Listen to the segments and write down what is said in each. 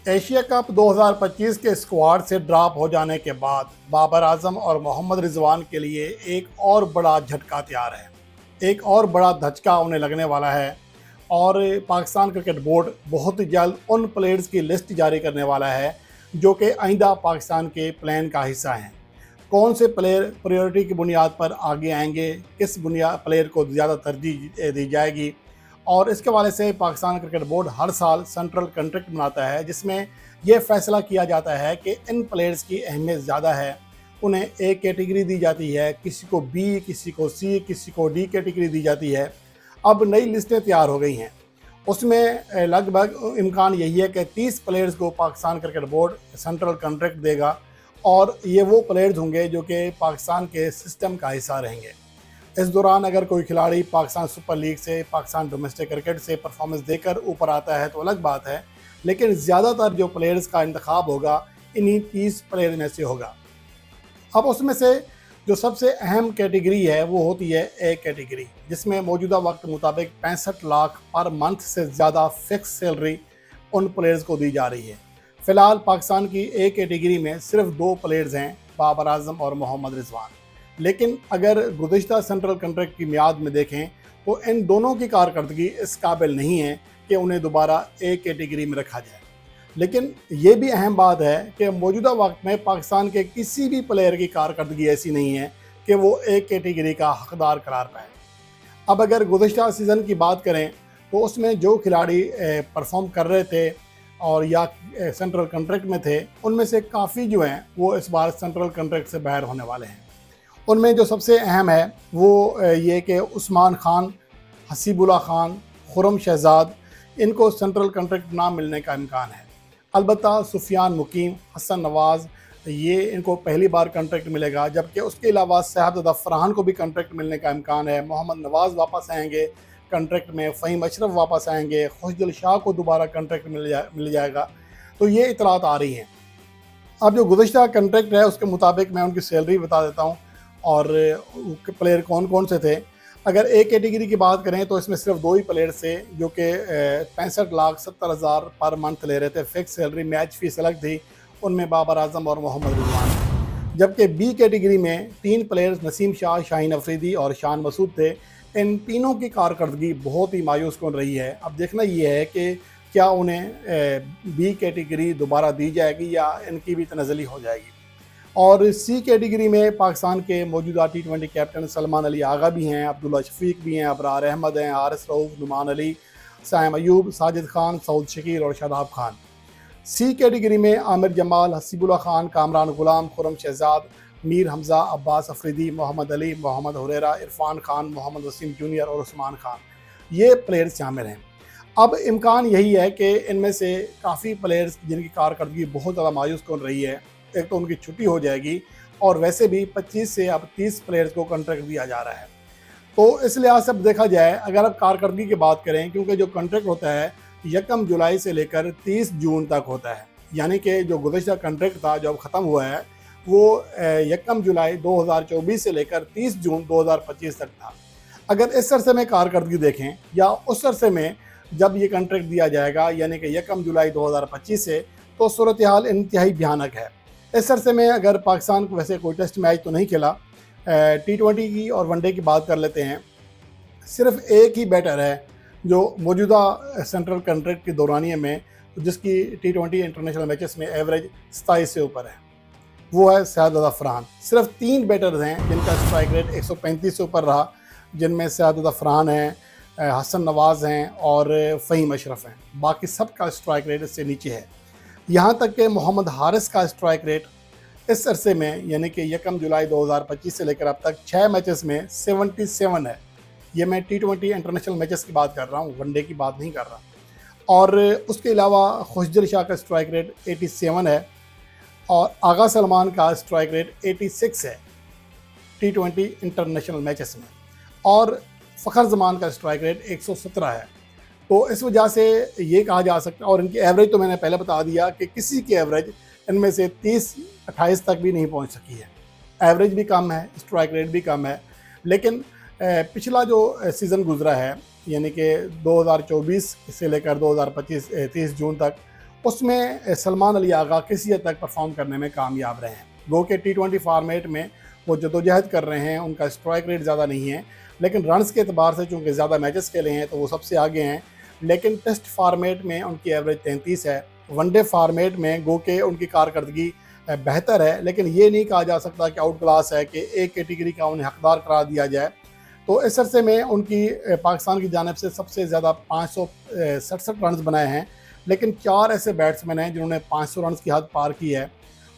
Asia cup 2025 के squad से drop हो जाने के बाद बाबर आजम और मोहम्मद रिजवान के लिए एक और बड़ा झटका तैयार है। एक और बड़ा धचका उन्हें लगने वाला है और पाकिस्तान क्रिकेट बोर्ड बहुत ही जल्द उन प्लेयर्स की लिस्ट जारी करने वाला है जो कि आइंदा पाकिस्तान के प्लान का हिस्सा हैं। कौन से प्लेयर प्रायोरिटी की बुनियाद पर आगे आएंगे, किस बुनियाद प्लेयर को ज़्यादा तरजीह दी जाएगी, और इसके हवाले से पाकिस्तान क्रिकेट बोर्ड हर साल सेंट्रल कॉन्ट्रैक्ट बनाता है जिसमें यह फैसला किया जाता है कि इन प्लेयर्स की अहमियत ज़्यादा है, उन्हें ए कैटेगरी दी जाती है, किसी को बी, किसी को सी, किसी को डी कैटेगरी दी जाती है। अब नई लिस्टें तैयार हो गई हैं, उसमें लगभग इम्कान यही है कि 30 प्लेयर्स को Pakistan cricket board central contract देगा और ये वो प्लेयर्स होंगे जो कि पाकिस्तान के सिस्टम का हिस्सा रहेंगे। इस दौरान अगर कोई खिलाड़ी पाकिस्तान सुपर लीग से, पाकिस्तान डोमेस्टिक क्रिकेट से परफॉर्मेंस देकर ऊपर आता है तो अलग बात है, लेकिन ज़्यादातर जो प्लेयर्स का इंतखाब होगा इन्हीं 30 प्लेयर में से होगा। अब उसमें से जो सबसे अहम कैटेगरी है वो होती है ए कैटेगरी, जिसमें मौजूदा वक्त मुताबिक 65 लाख पर मंथ से ज़्यादा फिक्स सैलरी उन प्लेयर्स को दी जा रही है। फ़िलहाल पाकिस्तान की ए कैटेगरी में सिर्फ 2 प्लेयर्स हैं, बाबर आजम और मोहम्मद रिजवान। लेकिन अगर गुज़िश्ता सेंट्रल कॉन्ट्रैक्ट की मियाद में देखें तो इन दोनों की कारकर्दगी इस काबिल नहीं है कि उन्हें दोबारा ए कैटेगरी में रखा जाए। लेकिन ये भी अहम बात है कि मौजूदा वक्त में पाकिस्तान के किसी भी प्लेयर की कारकर्दगी ऐसी नहीं है कि वो ए कैटेगरी का हकदार करार पाए। अब अगर गुज़िश्ता सीज़न की बात करें तो उसमें जो खिलाड़ी परफॉर्म कर रहे थे और या सेंट्रल कॉन्ट्रैक्ट में थे, उनमें से काफ़ी जो हैं वो इस बार सेंट्रल कॉन्ट्रैक्ट से बाहर होने वाले हैं। उनमें जो सबसे अहम है वो ये कि उस्मान खान, हसीबुल्ला खान, खुरम शहजाद, इनको सेंट्रल कॉन्ट्रैक्ट ना मिलने का इम्कान है। अलबत्ता सुफियान मुकीम, हसन नवाज़, ये इनको पहली बार कॉन्ट्रैक्ट मिलेगा, जबकि उसके अलावा शहादत फरहान को भी कॉन्ट्रैक्ट मिलने का इम्कान है। मोहम्मद नवाज़ वापस आएंगे कॉन्ट्रैक्ट में, फ़हीम अशरफ वापस आएंगे, खुशदिल शाह को दोबारा कॉन्ट्रैक्ट मिल जाएगा। तो ये इतलात आ रही हैं। अब जो गुज़िश्ता कॉन्ट्रैक्ट है उसके मुताबिक मैं उनकी सैलरी बता देता हूँ और प्लेयर कौन कौन से थे। अगर ए कैटेगरी की बात करें तो इसमें सिर्फ 2 ही प्लेयर्स थे जो कि 65,70,000 पर मंथ ले रहे थे फिक्स सैलरी, मैच फीस अलग थी। उनमें बाबर आजम और मोहम्मद रिजवान। जबकि बी कैटेगरी में 3 प्लेयर्स नसीम शाह, शाहीन अफरीदी और शान मसूद थे। इन तीनों की कारकर्दगी बहुत ही मायूस कौन रही है। अब देखना ये है कि क्या उन्हें बी कैटेगरी दोबारा दी जाएगी या इनकी भी तनज़ली हो जाएगी। और सी कैटेगरी में पाकिस्तान के मौजूदा T20 कैप्टन सलमान अली आगा भी हैं, अब्दुल्ला शफीक भी हैं, अबरार अहमद हैं, हारिस रऊफ, नुमान अली, साइम अयूब, साजिद खान, सऊद शकील और शादाब खान। सी कैटेगरी में आमिर जमाल, हसीबुल्ला खान, कामरान गुलाम, खुरम शहजाद, मीर हमज़ा, अब्बास अफरीदी, मोहम्मद अली, मोहम्मद हुरैरा, इरफान खान, मोहम्मद वसीम जूनियर और उस्मान खान, ये प्लेयर्स शामिल हैं। अब इम्कान यही है कि इनमें से काफ़ी प्लेयर्स जिनकी कारकर्दगी बहुत ज़्यादा मायूस कौन रही है, एक तो उनकी छुट्टी हो जाएगी और वैसे भी 25 से अब 30 प्लेयर्स को कॉन्ट्रैक्ट दिया जा रहा है। तो इस लिहाज से अब देखा जाए, अगर आप कारकर्दगी की बात करें, क्योंकि जो कॉन्ट्रैक्ट होता है 1 जुलाई से लेकर 30 जून तक होता है, यानी कि जो गुज़िश्ता कॉन्ट्रैक्ट था जो अब ख़त्म हुआ है वो 1 जुलाई 2024 से लेकर 30 जून 2025 तक था। अगर इस अरसे में कारकर्दगी देखें या उस अरसे में जब ये कॉन्ट्रैक्ट दिया जाएगा यानी कि 1 जुलाई 2025 से, तो सूरत हाल इंतहाई भयानक है। इस अरसे में अगर पाकिस्तान को वैसे कोई टेस्ट मैच तो नहीं खेला, T20 की और वनडे की बात कर लेते हैं, सिर्फ एक ही बैटर है जो मौजूदा सेंट्रल कॉन्ट्रैक्ट की दौरानिए में जिसकी T20 इंटरनेशनल मैचेस में एवरेज 27 से ऊपर है, वो है शहादत फरहान। सिर्फ 3 बैटर्स हैं जिनका स्ट्राइक रेट 135 से ऊपर रहा, जिनमें शहादत फरहान हैं, हसन नवाज़ हैं और फ़हीम अशरफ हैं। बाकी सब का स्ट्राइक रेट इससे नीचे है। यहाँ तक कि मोहम्मद हारिस का स्ट्राइक रेट इस अरसे में यानी कि 1 जुलाई 2025 से लेकर अब तक 6 मैचेस में 77 है। ये मैं T20 इंटरनेशनल मैचेस की बात कर रहा हूँ, वनडे की बात नहीं कर रहा। और उसके अलावा खुशदिल शाह का स्ट्राइक रेट 87 है और आगा सलमान का स्ट्राइक रेट 86 है T20 इंटरनेशनल मैचेस में, और फ़खर जमान का स्ट्राइक रेट 117 है। तो इस वजह से ये कहा जा सकता है, और इनकी एवरेज तो मैंने पहले बता दिया कि किसी की एवरेज इनमें से 30-28 तक भी नहीं पहुंच सकी है। एवरेज भी कम है, स्ट्राइक रेट भी कम है। लेकिन पिछला जो सीज़न गुजरा है यानी कि 2024 से लेकर 2025 30 जून तक, उसमें सलमान अली आगा किसी हद तक परफॉर्म करने में कामयाब रहे हैं। गो के T20 फॉर्मेट में वो जदोजहद कर रहे हैं, उनका स्ट्राइक रेट ज़्यादा नहीं है, लेकिन रन्स के अतबार से चूँकि ज़्यादा मैचेस खेले हैं तो वो सबसे आगे हैं। लेकिन टेस्ट फॉर्मेट में उनकी एवरेज 33 है। वनडे फॉर्मेट में गो के उनकी कारकर्दगी बेहतर है, लेकिन ये नहीं कहा जा सकता कि आउट क्लास है कि एक कैटेगरी का उन्हें हकदार करार दिया जाए। तो इस अरसे में उनकी पाकिस्तान की जानिब से सबसे ज़्यादा 567 रन बनाए हैं, लेकिन 4 ऐसे बैट्समैन हैं जिन्होंने 500 रन की हद पार की है,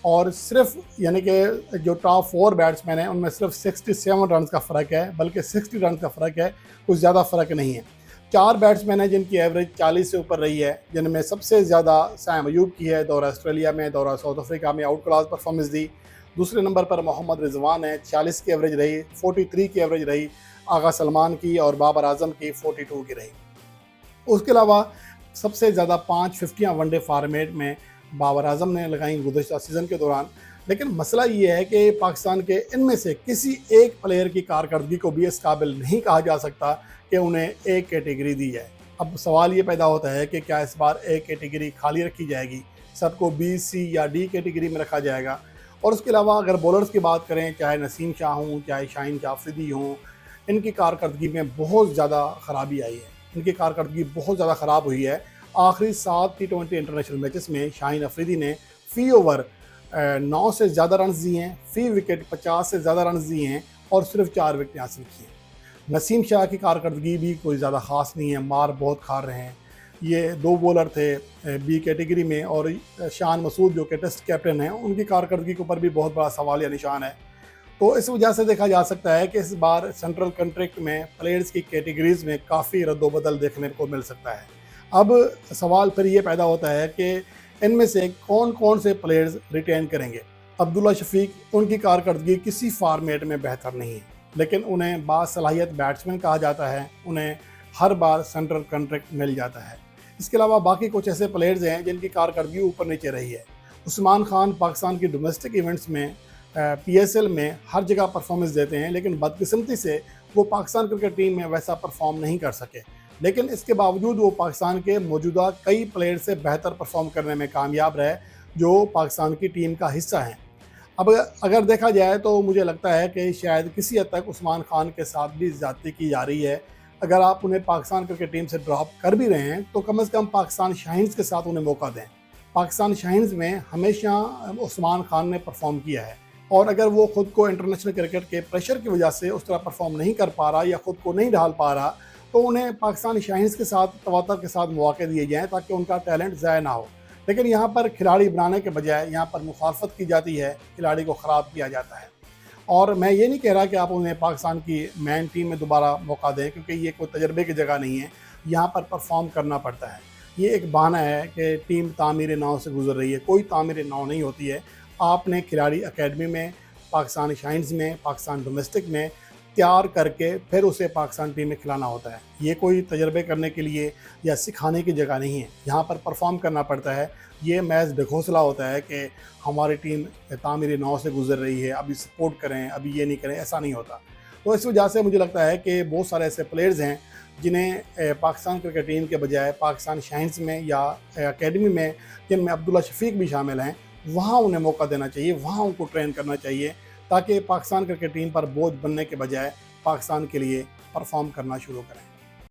और सिर्फ यानी कि जो टॉप 4 बैट्समैन हैं उनमें सिर्फ 67 रन का फ़र्क है, बल्कि 60 रन का फ़र्क है, कुछ ज़्यादा फ़र्क नहीं है। 4 बैट्समैन हैं जिनकी एवरेज 40 से ऊपर रही है, जिनमें सबसे ज़्यादा साइम अयूब की है, दौरा ऑस्ट्रेलिया में, दौरा साउथ अफ्रीका में आउट क्लास परफॉर्मेंस दी। दूसरे नंबर पर मोहम्मद रिजवान है, 40 की एवरेज रही, 43 की एवरेज रही आगा सलमान की, और बाबर आजम की 42 की रही। उसके अलावा सबसे ज़्यादा 5 फिफ्टियाँ वनडे फॉर्मेट में बाबर आजम ने लगाई गुज़श्ता सीज़न के दौरान। लेकिन मसला ये है कि पाकिस्तान के इनमें से किसी एक प्लेयर की कारकर्दगी को भी इस काबिल नहीं कहा जा सकता कि उन्हें एक कैटेगरी दी जाए। अब सवाल ये पैदा होता है कि क्या इस बार एक कैटेगरी खाली रखी जाएगी, सबको बी, सी या डी कैटेगरी में रखा जाएगा। और उसके अलावा अगर बॉलर्स की बात करें, चाहे नसीम शाह हों, चाहे शाहीन आफरीदी हों, इनकी कारकर्दगी में बहुत ज़्यादा ख़राबी आई है, इनकी कारकर्दगी बहुत ज़्यादा ख़राब हुई है। आखिरी 7 T20 इंटरनेशनल मैचेस में शाहीन अफरीदी ने फ़ी ओवर 9 से ज़्यादा रन दिए हैं, फ़ी विकेट 50 से ज़्यादा रन दिए हैं, और सिर्फ 4 विकेट हासिल की हैं। नसीम शाह की कारकर्दगी भी कोई ज़्यादा ख़ास नहीं है, मार बहुत खा रहे हैं। ये 2 बॉलर थे बी कैटेगरी में, और शान मसूद जो कि टेस्ट कैप्टन हैं, उनकी कारकर्दगी के ऊपर भी बहुत बड़ा सवाल या निशान है। तो इस वजह से देखा जा सकता है कि इस बार सेंट्रल कॉन्ट्रैक्ट में प्लेयर्स की कैटेगरीज़ में काफ़ी रद्दोबदल देखने को मिल सकता है। अब सवाल फिर ये पैदा होता है कि इनमें से कौन कौन से प्लेयर्स रिटेन करेंगे। अब्दुल्ला शफीक, उनकी कारकर्दगी किसी फॉर्मेट में बेहतर नहीं है, लेकिन उन्हें बासलाहियत बैट्समैन कहा जाता है, उन्हें हर बार सेंट्रल कॉन्ट्रैक्ट मिल जाता है। इसके अलावा बाकी कुछ ऐसे प्लेयर्स हैं जिनकी कारकर्दगी ऊपर नीचे रही है। उस्मान खान पाकिस्तान की डोमेस्टिक इवेंट्स में PSL में हर जगह परफॉर्मेंस देते हैं, लेकिन बदकिस्मती से वो पाकिस्तान क्रिकेट टीम में वैसा परफॉर्म नहीं कर सके। लेकिन इसके बावजूद वो पाकिस्तान के मौजूदा कई प्लेयर से बेहतर परफॉर्म करने में कामयाब रहे, जो पाकिस्तान की टीम का हिस्सा हैं। अब अगर देखा जाए तो मुझे लगता है कि शायद किसी हद तक उस्मान खान के साथ भी ज़्यादती की जा रही है। अगर आप उन्हें पाकिस्तान क्रिकेट टीम से ड्रॉप कर भी रहे हैं तो कम से कम पाकिस्तान शाहीन्स के साथ उन्हें मौका दें। पाकिस्तान शाहीन्स में हमेशा उस्मान खान ने परफॉर्म किया है, और अगर वो ख़ुद को इंटरनेशनल क्रिकेट के प्रेशर की वजह से उस तरह परफॉर्म नहीं कर पा रहा या ख़ुद को नहीं ढाल पा रहा, तो उन्हें पाकिस्तान शाहीन्स के साथ तवातर के साथ मौके दिए जाएँ ताकि उनका टैलेंट ज़ाया ना हो। लेकिन यहाँ पर खिलाड़ी बनाने के बजाय यहाँ पर मुखालफत की जाती है, खिलाड़ी को ख़राब किया जाता है। और मैं ये नहीं कह रहा कि आप उन्हें पाकिस्तान की मेन टीम में दोबारा मौका दें, क्योंकि ये कोई तजर्बे की जगह नहीं है, यहाँ पर परफॉर्म करना पड़ता है। ये एक बहाना है कि टीम तामीर नाव से गुजर रही है, कोई तामीर नाव नहीं होती है। आपने खिलाड़ी अकेडमी में, पाकिस्तान शाहीन्स में, पाकिस्तान डोमेस्टिक में तैयार करके फिर उसे पाकिस्तान टीम में खिलाना होता है। ये कोई तजर्बे करने के लिए या सिखाने की जगह नहीं है, यहाँ पर परफॉर्म करना पड़ता है। ये महज ढकोसला होता है कि हमारी टीम तामीर नाव से गुजर रही है, अभी सपोर्ट करें, अभी ये नहीं करें, ऐसा नहीं होता। तो इस वजह से मुझे लगता है कि बहुत सारे ऐसे प्लेयर्स हैं जिन्हें पाकिस्तान क्रिकेट टीम के बजाय पाकिस्तान शाहीन्स में या अकेडमी में, जिनमें अब्दुल्ला शफीक भी शामिल हैं, वहाँ उन्हें मौका देना चाहिए, वहाँ उनको ट्रेन करना चाहिए, ताकि पाकिस्तान क्रिकेट टीम पर बोझ बनने के बजाय पाकिस्तान के लिए परफॉर्म करना शुरू करें।